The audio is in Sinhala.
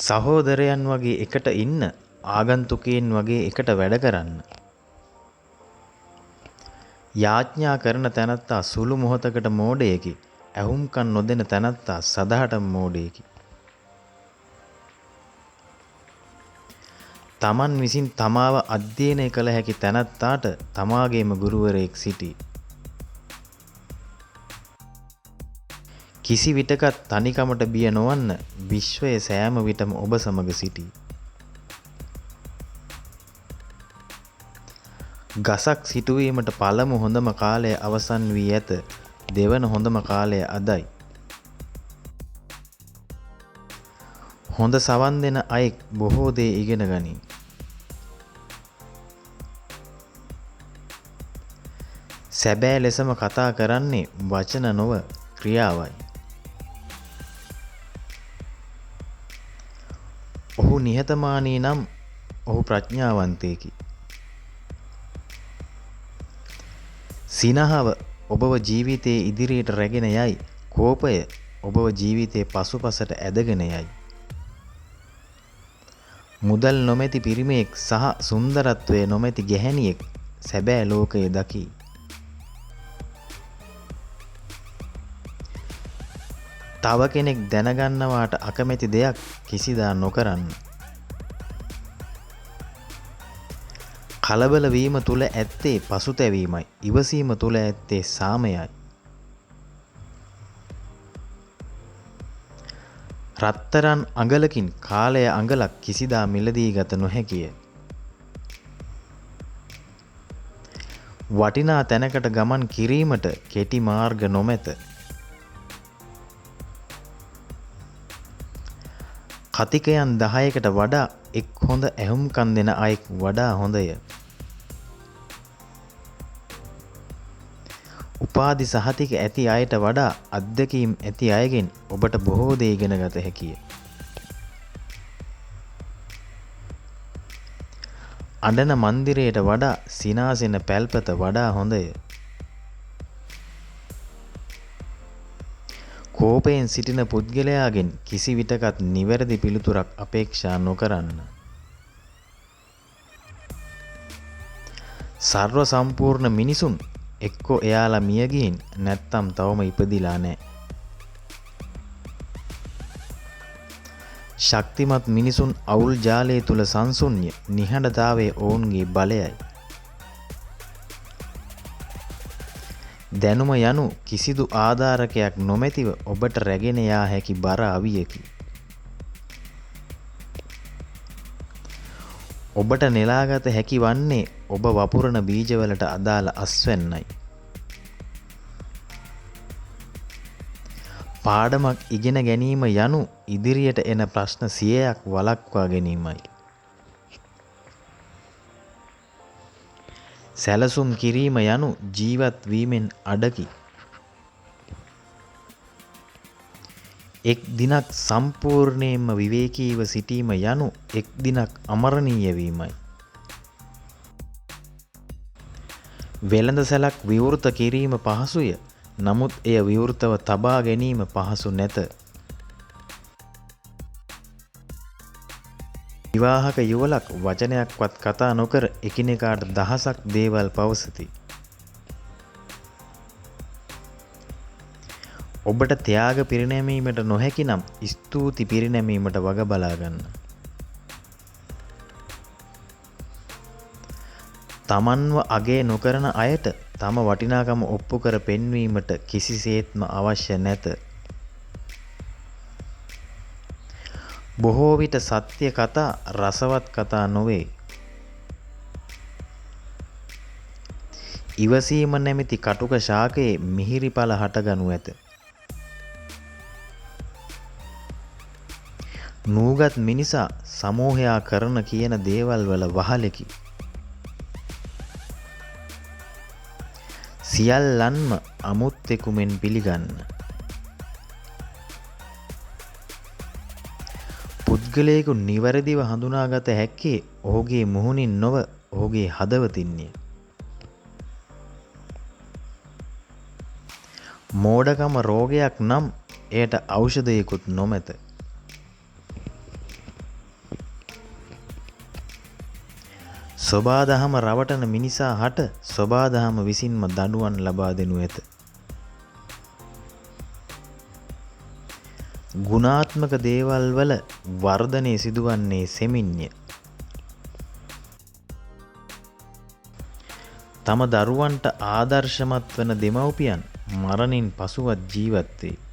සහෝදරයන් වගේ එකට ඉන්න ආගන්තුකයන් වගේ එකට වැඩ කරන්න. යාඥා කරන තැනැත්තා සුළු මොහොතකට මෝඩයෙකි. ඇහුම්කන් නොදෙන තැනැත්තා සදහටම මෝඩයෙකි. තමන් විසින් තමාව අධ්‍යයනය කළ හැකි තැනැත්තාට තමාගේම ගුරුවරයෙක් සිටී. කිසි විටකත් තනිකමට බිය නොවන්න විශ්වයේ සෑම විටම ඔබ සමග සිටී. ගසක් සිටුවීමට පළමු හොඳම කාලය අවසන් වී ඇත. දෙවන හොඳම කාලය අදයි. හොඳ සවන් දෙන අයෙක් බොහෝ දේ ඉගෙන ගනී. සැබෑ ලෙසම කතා කරන්නේ වචන නොව ක්‍රියාවයි. ඔහු නිහතමානී නම් ඔහු ප්‍රඥාවන්තයෙකි. සිනහව ඔබව ජීවිතයේ ඉදිරියට රැගෙන යයි. කෝපය ඔබව ජීවිතයේ පසුපසට ඇදගෙන යයි. මුදල් නොමැති පිරිමියෙක් සහ සුන්දරත්වය නොමැති ගැහැණියෙක් සැබෑ ලෝකය දකි. තව කෙනෙක් දැනගන්නවාට අකමැති දෙයක් කිසිදා නොකරන්න. කලබල වීම තුල ඇත්තේ පසුතැවීමයි. ඉවසීම තුල ඇත්තේ සාමයයි. රත්තරන් අඟලකින් කාලය අඟලක් කිසිදා මිලදී ගත නොහැකිය. වටිනා තැනකට ගමන් කිරීමට කෙටි මාර්ග නොමැත. කතිකයන් 10කට වඩා එක් හොඳ ඇහුම්කන් දෙන අයෙක් වඩා හොඳය. උපාධි සහතික ඇති අයට වඩා අත්දැකීම් ඇති අයගෙන් ඔබට බොහෝ දේ ඉගෙන ගත හැකිය. අඬන මන්දිරයට වඩා සිනාසෙන පැල්පත වඩා හොඳය. කෝපයෙන් සිටින පුද්ගලයාගෙන් කිසි විටකත් නිවැරදි පිළිතුරක් අපේක්ෂා නොකරන්න. සර්ව සම්පූර්ණ මිනිසුන් එක්කෝ එයාලා මිය ගිහින් නැත්තම් තවම ඉපදිලා නැහැ. ශක්තිමත් මිනිසුන් අවුල් ජාලය තුල සංසුන්්‍ය නිහඬතාවයේ ඔවුන්ගේ බලයයි. දැනුම යනු කිසිදු ආධාරකයක් නොමැතිව ඔබට රැගෙන යා හැකි බර අවියකි. ඔබට නෙලාගත හැකි වන්නේ ඔබ වපුරන බීජවලට අදාළ අස්වැන්නයි. පාඩමක් ඉගෙන ගැනීම යනු ඉදිරියට එන ප්‍රශ්න 100ක් වළක්වා ගැනීමයි. සැලසුම් කිරීම යනු ජීවත් වීමෙන් අඩකි. එක් දිනක් සම්පූර්ණයෙන්ම විවේකීව සිටීම යනු එක් දිනක් අමරණීය වීමයි. වෙළඳ සැලක් විවෘත කිරීම පහසුය. නමුත් එය විවෘතව තබා ගැනීම පහසු නැත. විවාහක යුවලක් වචනයක්වත් කතා නොකර එකිනෙකාට දහසක් දේවල් පවසති. ඔබට ත්‍යාග පිරිනැමීමට නොහැකි නම් ස්තුති පිරිනැමීමට වග බලා ගන්න. තමන්ව අගය නොකරන අයට තම වටිනාකම ඔප්පු කර පෙන්වීමට කිසිසේත්ම අවශ්‍ය නැත. බොහෝ විට සත්‍ය කතා රසවත් කතා නොවේ. ඉවසීම නැමැති කටුක ශාකයේ මිහිරි ඵල හටගනු ඇත. නූගත් මිනිසා සමූහයා කරන කියන දේවල් වල වහලෙකි. සියල්ලන්ම අමුත්තෙකු මෙන් පිළිගන්න. පුද්ගලයෙකු නිවැරදිව හඳුනාගත හැක්කේ ඔහුගේ මුහුණින් නොව ඔහුගේ හදවතින්ය. මෝඩකම රෝගයක් නම් එයට ඖෂධයකුත් නොමැත. සොබාදහම රවටන මිනිසා හට සොබාදහම විසින්ම දඬුවම් ලබා දෙනු ඇත. ගුණාත්මක දේවල් වල වර්ධනය සිදුවන්නේ සෙමින්ය. තම දරුවන්ට ආදර්ශමත් වන දෙමව්පියන් මරණින් පසුවත් ජීවත් වේ.